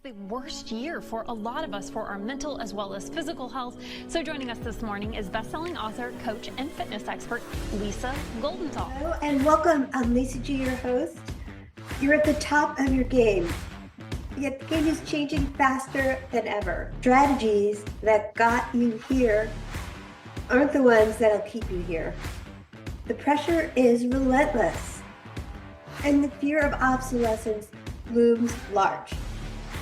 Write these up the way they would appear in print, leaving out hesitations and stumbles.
The worst year for a lot of us for our mental as well as physical health. So joining us this morning is best-selling author, coach, and fitness expert, Lisa Goldenthal. Hello and welcome. I'm Lisa G, your host. You're at the top of your game, yet the game is changing faster than ever. Strategies that got you here aren't the ones that'll keep you here. The pressure is relentless, and the fear of obsolescence looms large.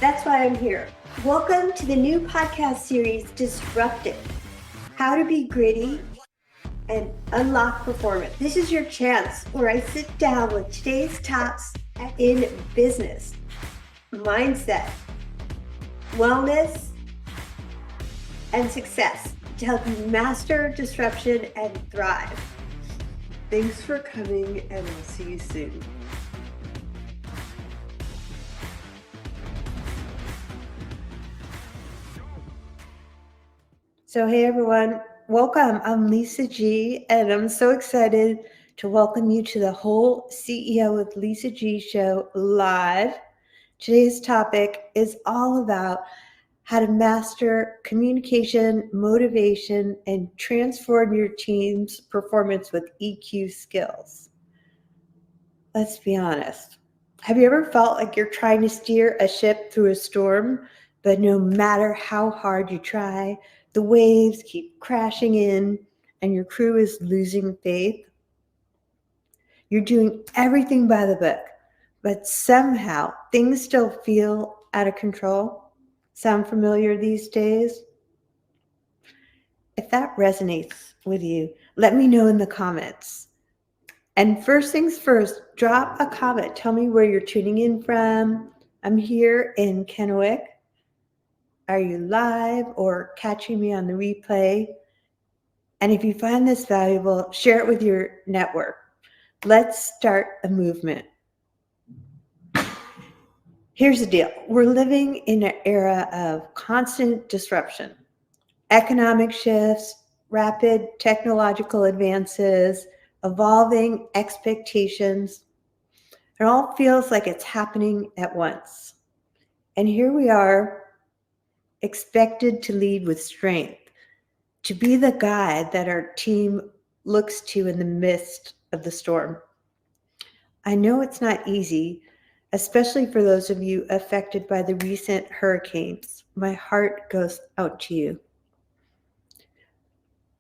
That's why I'm here. Welcome to the new podcast series, Disrupted: How to Be Gritty and Unlock Performance. This is your chance where I sit down with today's tops in business, mindset, wellness, and success to help you master disruption and thrive. Thanks for coming, and I'll see you soon. So hey everyone, welcome. I'm Lisa G, and I'm so excited to welcome you to the WholeCEO with Lisa G show live. Today's topic is all about how to master communication, motivation, and transform your team's performance with EQ skills. Let's be honest. Have you ever felt like you're trying to steer a ship through a storm, but no matter how hard you try, the waves keep crashing in and your crew is losing faith? You're doing everything by the book, but somehow things still feel out of control. Sound familiar these days? If that resonates with you, let me know in the comments. And first things first, drop a comment. Tell me where you're tuning in from. I'm here in Kennewick. Are you live or catching me on the replay? And if you find this valuable, share it with your network. Let's start a movement. Here's the deal. We're living in an era of constant disruption, economic shifts, rapid technological advances, evolving expectations. It all feels like it's happening at once. And here we are, expected to lead with strength, to be the guide that our team looks to in the midst of the storm. I know it's not easy, especially for those of you affected by the recent hurricanes. My heart goes out to you.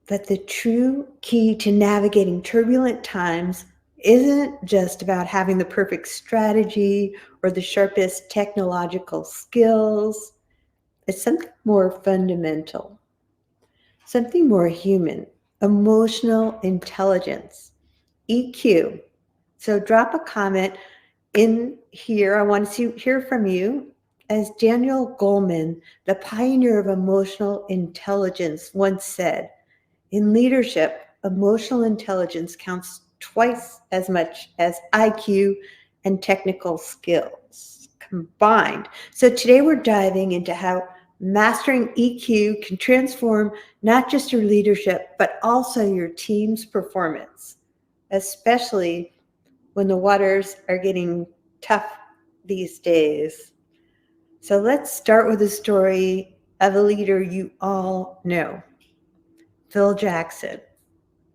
But the true key to navigating turbulent times isn't just about having the perfect strategy or the sharpest technological skills. It's something more fundamental, something more human, emotional intelligence, EQ. So drop a comment in here. I want to hear from you. As Daniel Goleman, the pioneer of emotional intelligence, once said, in leadership, emotional intelligence counts twice as much as IQ and technical skills combined. So today we're diving into how mastering EQ can transform not just your leadership, but also your team's performance, especially when the waters are getting tough these days. So let's start with a story of a leader you all know, Phil Jackson,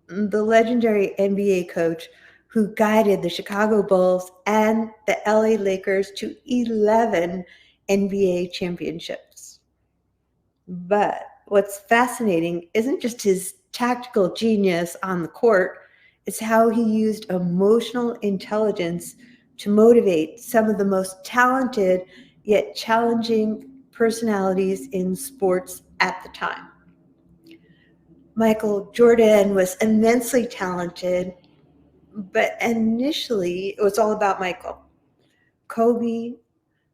the legendary NBA coach who guided the Chicago Bulls and the LA Lakers to 11 NBA championships. But what's fascinating isn't just his tactical genius on the court, it's how he used emotional intelligence to motivate some of the most talented yet challenging personalities in sports at the time. Michael Jordan was immensely talented, but initially it was all about Michael. Kobe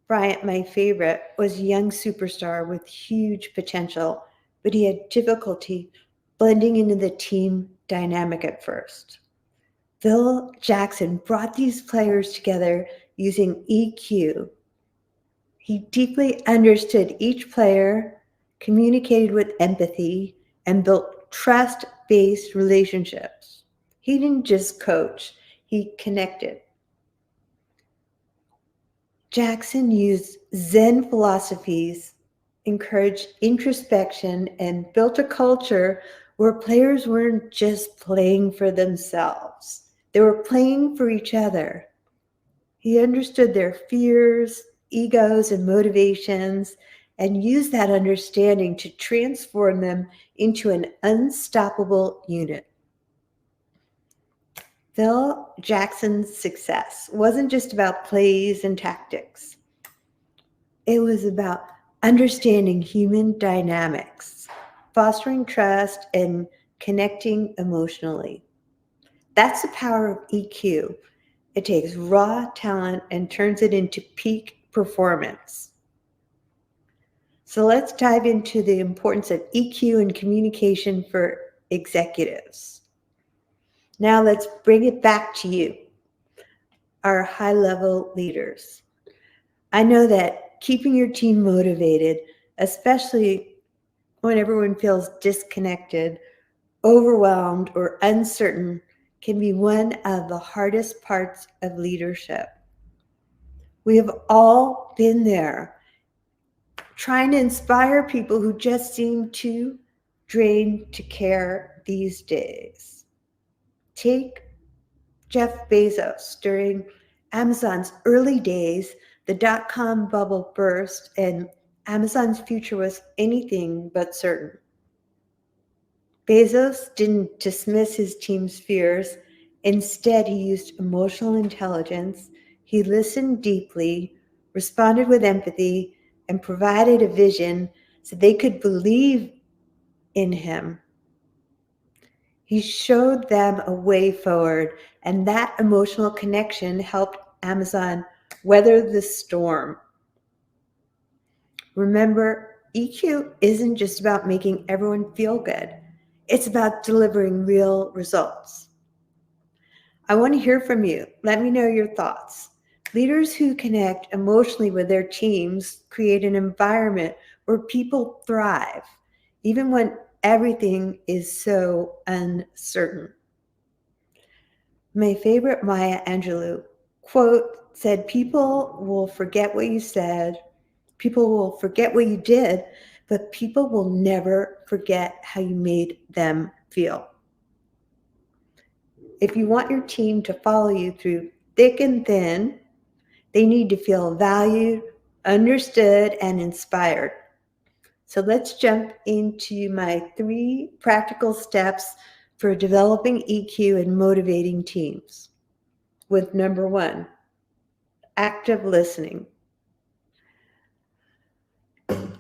Bryant, my favorite, was a young superstar with huge potential, but he had difficulty blending into the team dynamic at first. Phil Jackson brought these players together using EQ. He deeply understood each player, communicated with empathy, and built trust-based relationships. He didn't just coach, he connected. Jackson used Zen philosophies, encouraged introspection, and built a culture where players weren't just playing for themselves. They were playing for each other. He understood their fears, egos, and motivations, and used that understanding to transform them into an unstoppable unit. Phil Jackson's success wasn't just about plays and tactics. It was about understanding human dynamics, fostering trust, and connecting emotionally. That's the power of EQ. It takes raw talent and turns it into peak performance. So let's dive into the importance of EQ and communication for executives. Now let's bring it back to you, our high-level leaders. I know that keeping your team motivated, especially when everyone feels disconnected, overwhelmed, or uncertain, can be one of the hardest parts of leadership. We have all been there, trying to inspire people who just seem too drained to care these days. Take Jeff Bezos. During Amazon's early days, the dot-com bubble burst and Amazon's future was anything but certain. Bezos didn't dismiss his team's fears. Instead, he used emotional intelligence. He listened deeply, responded with empathy, and provided a vision so they could believe in him. He showed them a way forward, and that emotional connection helped Amazon weather the storm. Remember, EQ isn't just about making everyone feel good. It's about delivering real results. I want to hear from you. Let me know your thoughts. Leaders who connect emotionally with their teams create an environment where people thrive, even when everything is so uncertain. My favorite Maya Angelou quote said, "People will forget what you said, people will forget what you did, but people will never forget how you made them feel." If you want your team to follow you through thick and thin, they need to feel valued, understood, and inspired. So let's jump into my 3 practical steps for developing EQ and motivating teams. With number 1, active listening.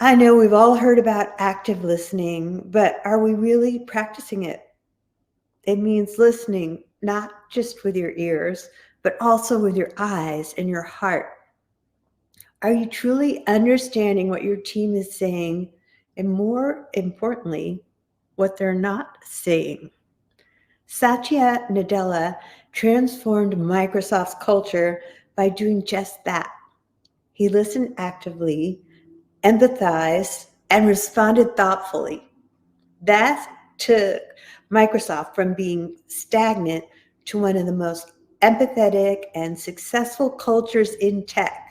I know we've all heard about active listening, but are we really practicing it? It means listening not just with your ears, but also with your eyes and your heart. Are you truly understanding what your team is saying, and more importantly, what they're not saying? Satya Nadella transformed Microsoft's culture by doing just that. He listened actively, empathized, and responded thoughtfully. That took Microsoft from being stagnant to one of the most empathetic and successful cultures in tech.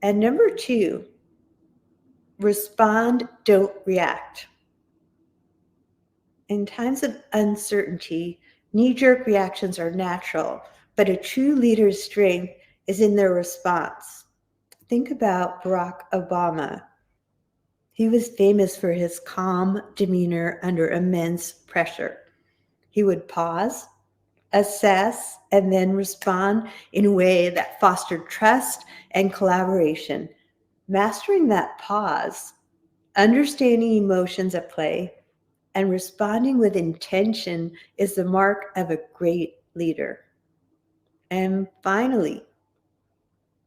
And number 2, respond, don't react. In times of uncertainty, knee-jerk reactions are natural, but a true leader's strength is in their response. Think about Barack Obama. He was famous for his calm demeanor under immense pressure. He would pause, assess, and then respond in a way that fostered trust and collaboration. Mastering that pause, understanding emotions at play, and responding with intention is the mark of a great leader. And finally,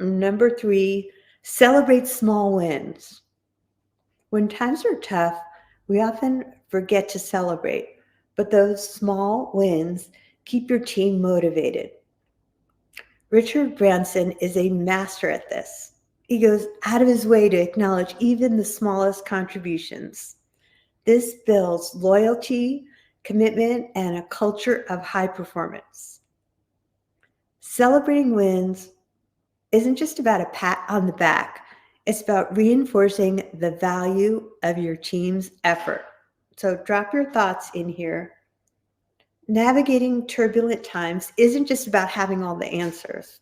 number 3, celebrate small wins. When times are tough, we often forget to celebrate, but those small wins keep your team motivated. Richard Branson is a master at this. He goes out of his way to acknowledge even the smallest contributions. This builds loyalty, commitment, and a culture of high performance. Celebrating wins isn't just about a pat on the back. It's about reinforcing the value of your team's effort. So drop your thoughts in here. Navigating turbulent times isn't just about having all the answers.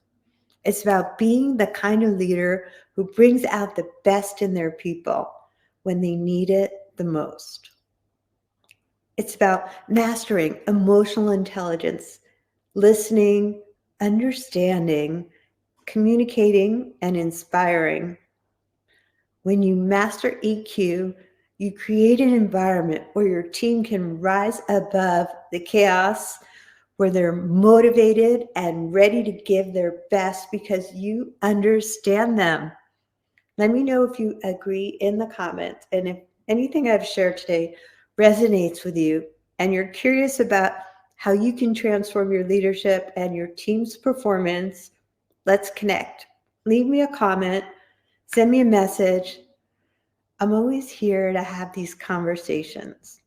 It's about being the kind of leader who brings out the best in their people when they need it the most. It's about mastering emotional intelligence, listening, understanding, communicating, and inspiring. When you master EQ, you create an environment where your team can rise above the chaos, where they're motivated and ready to give their best because you understand them. Let me know if you agree in the comments, and if anything I've shared today resonates with you and you're curious about how you can transform your leadership and your team's performance, let's connect. Leave me a comment, send me a message. I'm always here to have these conversations.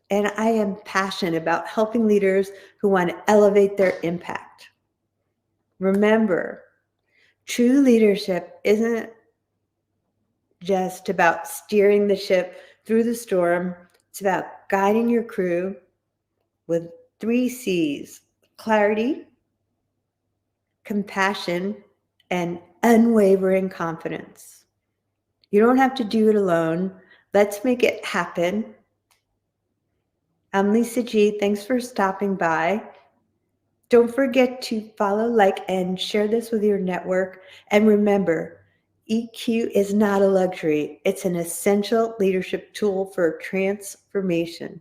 And I am passionate about helping leaders who want to elevate their impact. Remember, true leadership isn't just about steering the ship through the storm. It's about guiding your crew with 3 C's: clarity, compassion, and unwavering confidence. You don't have to do it alone. Let's make it happen. I'm Lisa G. Thanks for stopping by. Don't forget to follow, like, and share this with your network. And remember, EQ is not a luxury. It's an essential leadership tool for transformation.